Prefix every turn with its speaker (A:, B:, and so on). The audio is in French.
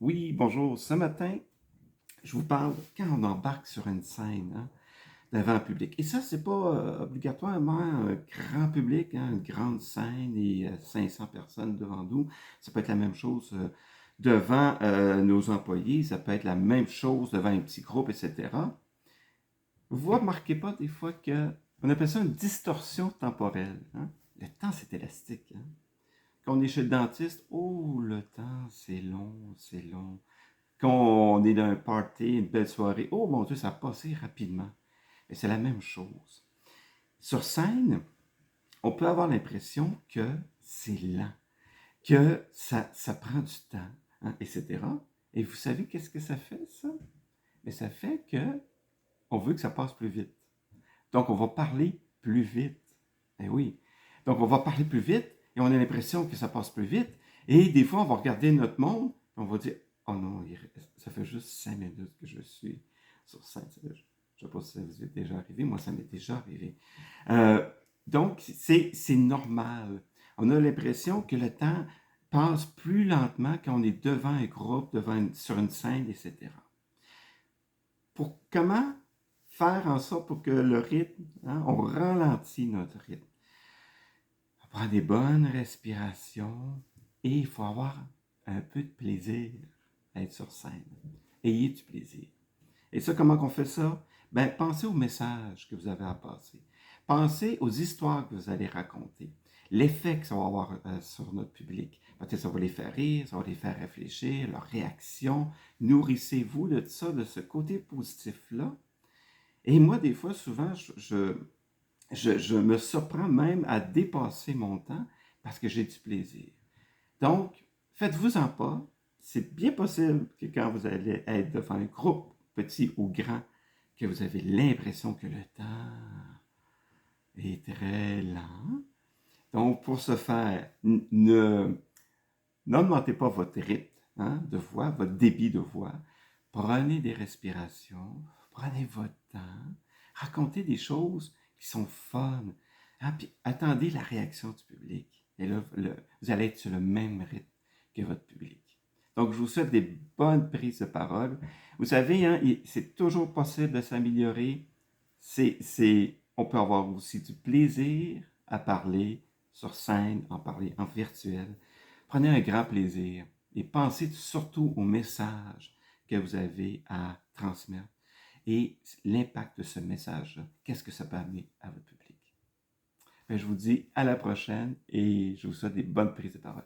A: Oui, bonjour. Ce matin, je vous parle quand on embarque sur une scène, hein, devant un public. Et ça, c'est pas obligatoirement un grand public, hein, une grande scène et 500 personnes devant nous. Ça peut être la même chose devant nos employés, ça peut être la même chose devant un petit groupe, etc. Vous remarquez pas des fois que on appelle ça une distorsion temporelle, hein? Le temps, c'est élastique, hein? Quand on est chez le dentiste, oh, le temps, c'est long, c'est long. Quand on est dans un party, une belle soirée, oh mon Dieu, ça a passé rapidement. Et c'est la même chose. Sur scène, on peut avoir l'impression que c'est lent, que ça prend du temps, hein, etc. Et vous savez qu'est-ce que ça fait, ça? Mais ça fait que on veut que ça passe plus vite. Donc, on va parler plus vite. Eh oui. Donc, on va parler plus vite et on a l'impression que ça passe plus vite. Et des fois, on va regarder notre montre et on va dire, oh non, ça fait juste 5 minutes que je suis sur scène. Je ne sais pas si ça vous est déjà arrivé. Moi, ça m'est déjà arrivé. Euh, donc, c'est normal. On a l'impression que le temps passe plus lentement quand on est devant un groupe, sur une scène, etc. Comment faire en sorte pour que le rythme, hein, on ralentit notre rythme. On prend des bonnes respirations et il faut avoir un peu de plaisir à être sur scène. Ayez du plaisir. Et ça, comment on fait ça? Ben, pensez au message que vous avez à passer. Pensez aux histoires que vous allez raconter. L'effet que ça va avoir sur notre public. Peut-être que ça va les faire rire, ça va les faire réfléchir, leur réaction. Nourrissez-vous de ça, de ce côté positif-là. Et moi, des fois, souvent, je me surprends même à dépasser mon temps parce que j'ai du plaisir. Donc, faites-vous-en pas. C'est bien possible que quand vous allez être devant un groupe, petit ou grand, que vous avez l'impression que le temps est très lent. Donc, pour ce faire, n'augmentez pas votre rythme, hein, de voix, votre débit de voix. Prenez des respirations, prenez votre temps, racontez des choses qui sont fun. Hein, puis attendez la réaction du public. Et là, vous allez être sur le même rythme que votre public. Donc, je vous souhaite des bonnes prises de parole. Vous savez, hein, c'est toujours possible de s'améliorer. On peut avoir aussi du plaisir à parler sur scène, en parler en virtuel. Prenez un grand plaisir et pensez surtout au message que vous avez à transmettre et l'impact de ce message, qu'est-ce que ça peut amener à votre public. Je vous dis à la prochaine et je vous souhaite des bonnes prises de parole.